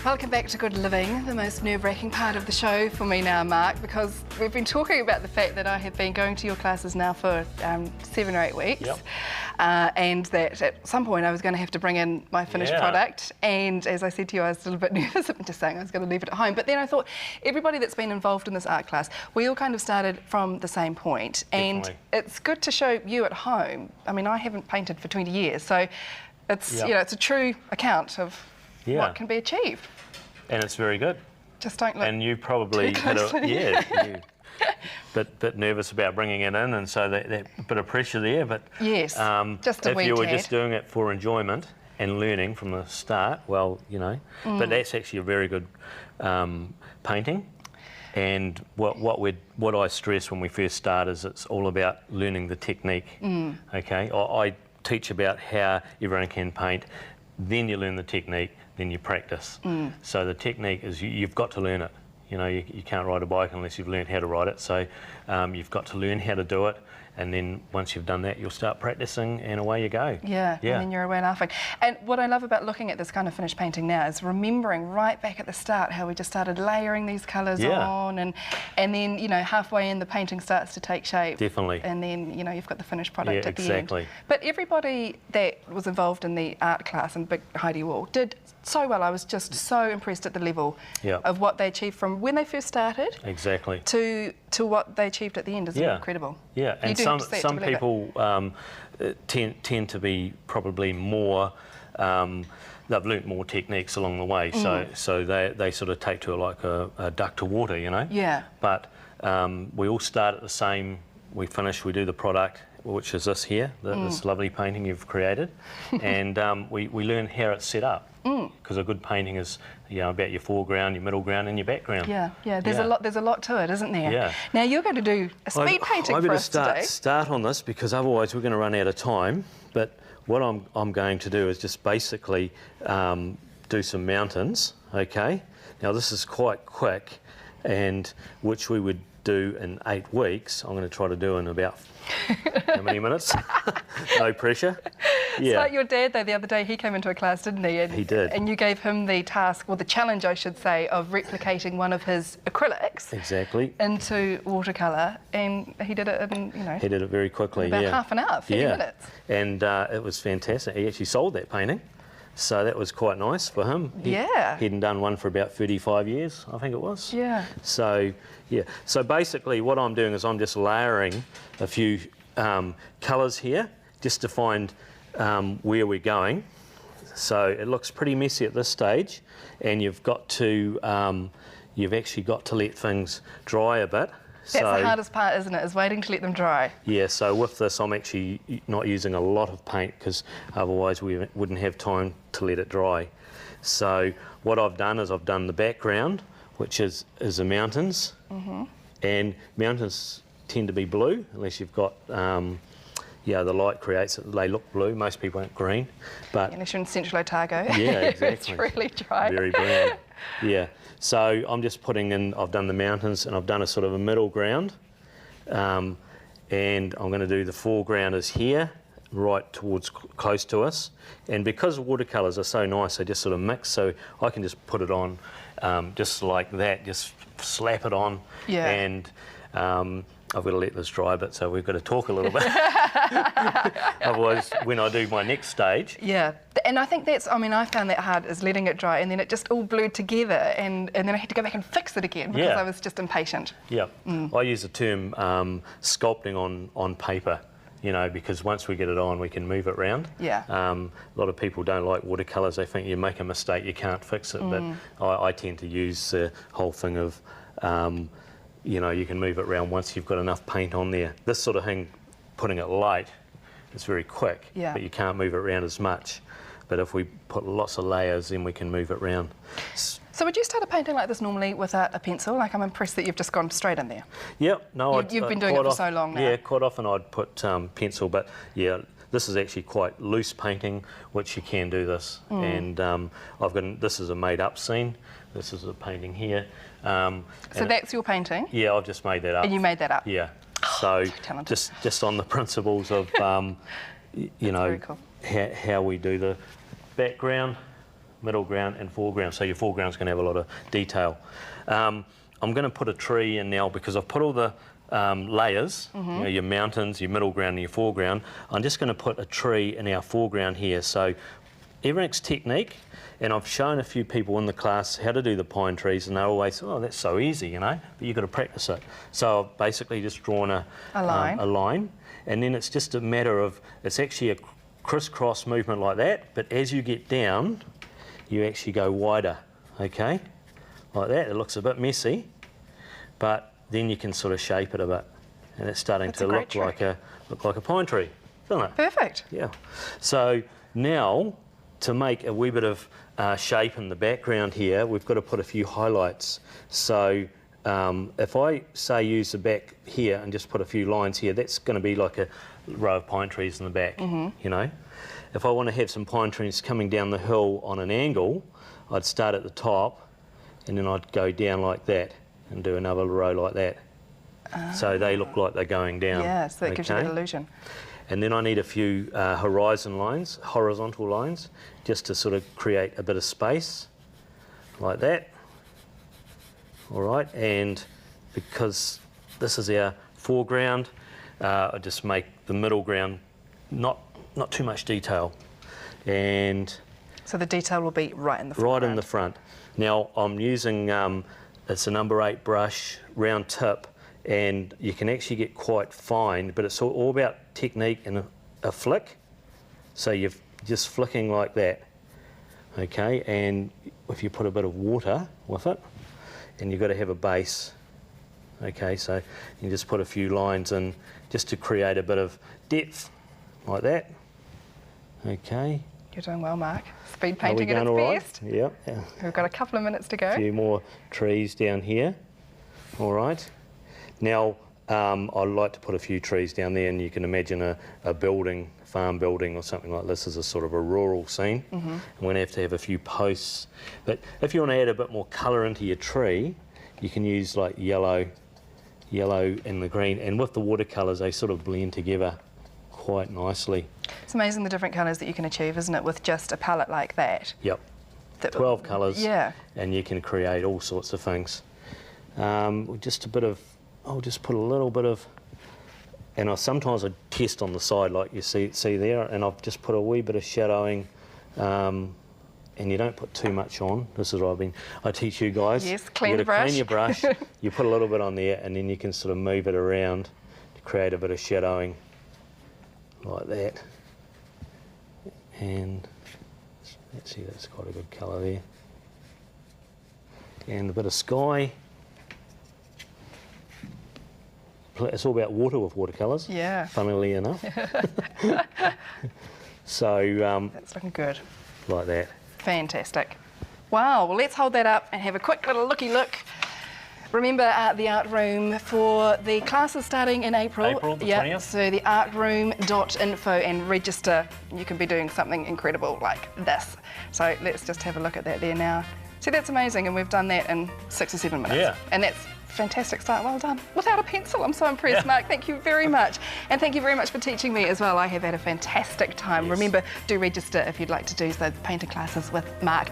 Welcome back to Good Living, the most nerve-wracking part of the show for me now, Mark, because we've been talking about the fact that I have been going to your classes now for 7 or 8 weeks, and that at some point I was going to have to bring in my finished product, and as I said to you, I was a little bit nervous about just saying I was going to leave it at home, but then I thought everybody that's been involved in this art class, we all kind of started from the same point, and it's good to show you at home. I mean, I haven't painted for 20 years, so it's, you know, it's a true account of what can be achieved. And it's very good. Just don't look. And you probably had a bit nervous about bringing it in, and so that bit of pressure there. But yes, just a if you were just doing it for enjoyment and learning from the start, well, you know. But that's actually a very good painting. And what I stress when we first start is it's all about learning the technique. Okay, I teach about how everyone can paint. Then you learn the technique, then you practice. So the technique is you've got to learn it. You know, you can't ride a bike unless you've learned how to ride it. So you've got to learn how to do it, and then once you've done that, you'll start practicing, and away you go. Yeah. And then you're away laughing. And what I love about looking at this kind of finished painting now is remembering right back at the start how we just started layering these colours on, and then, you know, halfway in the painting starts to take shape. Definitely. And then, you know, you've got the finished product at the exactly. end. But everybody that was involved in the art class in Big Heidi Wall did so well. I was just so impressed at the level of what they achieved from when they first started to what they achieved at the end. Is incredible. Yeah, and some people tend to be probably more, they've learnt more techniques along the way, so they sort of take to it like a duck to water, you know. Yeah. But we all start at the same, we finish, we do the product, which is this here, this lovely painting you've created, and we learn how it's set up. Because a good painting is, you know, about your foreground, your middle ground, and your background. There's a lot to it, isn't there? Yeah. Now you're going to do a speed painting for us today. I better start on this because otherwise we're going to run out of time. But what I'm going to do is just basically do some mountains. Okay. Now this is quite quick, and which we would do in 8 weeks. I'm going to try to do in about how many minutes? No pressure. It's like your dad, though, the other day, he came into a class, didn't he? And, he did. And you gave him the task, or the challenge, I should say, of replicating one of his acrylics. Exactly. Into watercolour, and he did it in, you know... He did it very quickly, about half an hour, 30 minutes. And it was fantastic. He actually sold that painting, so that was quite nice for him. He hadn't done one for about 35 years, I think it was. Yeah. So, So basically what I'm doing is I'm just layering a few colours here, just to find where we're going. So it looks pretty messy at this stage, and you've got to, you've actually got to let things dry a bit. That's the hardest part, isn't it, is waiting to let them dry? Yeah, so with this I'm actually not using a lot of paint because otherwise we wouldn't have time to let it dry. So what I've done is I've done the background, which is the mountains, and mountains tend to be blue unless you've got the light creates it, they look blue. Most people aren't green, but unless you're in Central Otago, exactly. It's really dry. Very brown. Yeah. So I'm just putting in. I've done the mountains, and I've done a sort of a middle ground, and I'm going to do the foreground is here, right towards close to us. And because watercolours are so nice, they just sort of mix. So I can just put it on, just like that. Just slap it on, and. I've got to let this dry a bit, so we've got to talk a little bit. Otherwise, when I do my next stage... Yeah, and I think that's, I mean, I found that hard, is letting it dry, and then it just all glued together, and then I had to go back and fix it again because I was just impatient. Yeah, I use the term sculpting on paper, you know, because once we get it on, we can move it around. Yeah. A lot of people don't like watercolours. They think you make a mistake, you can't fix it, but I tend to use the whole thing of... you know, you can move it around once you've got enough paint on there. This sort of thing, putting it light, it's very quick, but you can't move it around as much. But if we put lots of layers, then we can move it around. So would you start a painting like this normally without a pencil? Like, I'm impressed that you've just gone straight in there. Yep, no, you've been doing it for so long now. Yeah, quite often I'd put pencil, but this is actually quite loose painting, which you can do this. And I've got, this is a made-up scene. This is a painting here. So that's your painting? Yeah, I've just made that up. And you made that up? Yeah. So just on the principles of, you know, cool. how we do the background. middle ground and foreground. So your foreground's going to have a lot of detail. I'm going to put a tree in now because I've put all the layers, you know, your mountains, your middle ground and your foreground. I'm just going to put a tree in our foreground here. So everything's technique, and I've shown a few people in the class how to do the pine trees, and they're always, oh, that's so easy, you know, but you've got to practice it. So I've basically just drawn a line, and then it's just a matter of, it's actually a crisscross movement like that, but as you get down, you actually go wider, okay? Like that. It looks a bit messy, but then you can sort of shape it a bit, and it's starting to look like a pine tree, doesn't it? Perfect. Yeah. So now, to make a wee bit of shape in the background here, we've got to put a few highlights. So if I say use the back here and just put a few lines here, that's going to be like a row of pine trees in the back, you know. If I want to have some pine trees coming down the hill on an angle, I'd start at the top and then I'd go down like that and do another row like that. So they look like they're going down. Yeah, so that gives you that illusion. And then I need a few horizontal lines, just to sort of create a bit of space, like that. All right, and because this is our foreground, I just make the middle ground not too much detail. And so the detail will be right in the front. Right in the front. Now I'm using, it's a number 8 brush, round tip, and you can actually get quite fine, but it's all about technique and a flick. So you're just flicking like that, okay? And if you put a bit of water with it, and you've got to have a base, okay? So you just put a few lines in just to create a bit of depth, like that, okay? You're doing well, Mark. Speed painting at its best. Yep. Yeah. We've got a couple of minutes to go. A few more trees down here, all right? Now, I'd like to put a few trees down there, and you can imagine a building, farm building or something like this as a sort of a rural scene. And we're going to have a few posts. But if you want to add a bit more colour into your tree, you can use like yellow and the green. And with the watercolours, they sort of blend together quite nicely. It's amazing the different colours that you can achieve, isn't it, with just a palette like that? Yep. 12 colours. Yeah. And you can create all sorts of things. Just a bit of, I'll just put a little bit of, and sometimes I test on the side like you see there, and I've just put a wee bit of shadowing, and you don't put too much on. This is what I teach you guys. Yes, clean the brush. Clean your brush, you put a little bit on there, and then you can sort of move it around to create a bit of shadowing like that. And let's see, that's quite a good colour there. And a bit of sky. It's all about water with watercolours. Yeah. Funnily enough. So that's looking good. Like that. Fantastic. Wow. Well, let's hold that up and have a quick little looky look. Remember the art room for the classes starting in April. April the 20th. So the artroom.info and register. You can be doing something incredible like this. So let's just have a look at that there now. See, that's amazing, and we've done that in 6 or 7 minutes. Yeah. And that's fantastic start, well done. Without a pencil, I'm so impressed, Mark. Thank you very much. And thank you very much for teaching me as well. I have had a fantastic time. Yes. Remember, do register if you'd like to do those painter classes with Mark.